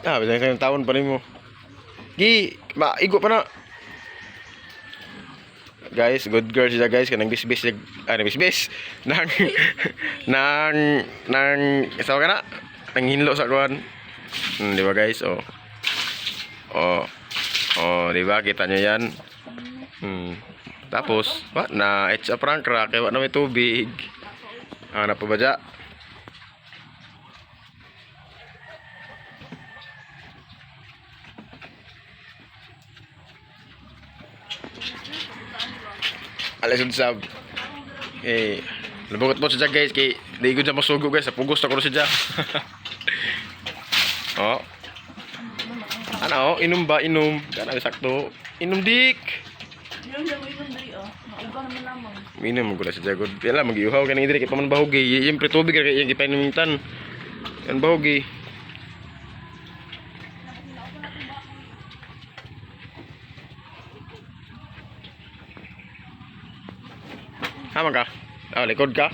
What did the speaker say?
Ah, bisa kayong taon pa rin mo. Gi, maigo pa na. Guys, good girl siya guys. Kanang bisbis. Bisbis. Nang, nang, isaw ka na. Nang hinlo sa kuhan. Di ba guys? Oh. Oh. Oh, di ba? Kita nyo yan. Tapos, what na? It's a prank rock. Kaya na may tubig. Ah, napabadya. Alas sab. Nabugot mo siya guys. Kay, di ko dyan masugo guys. Pugos na ko siya. Oh. Ano? Inom ba? Inom. Kana sakto. Inom dik. Minum ko na sa jagod. Kaya lang, mag-iuhaw ka ng idri. Kaya pa man bahugi. Siyempre tubig ka yung ipainumitan. Yan bahugi. Hama ka? Ah, likod ka?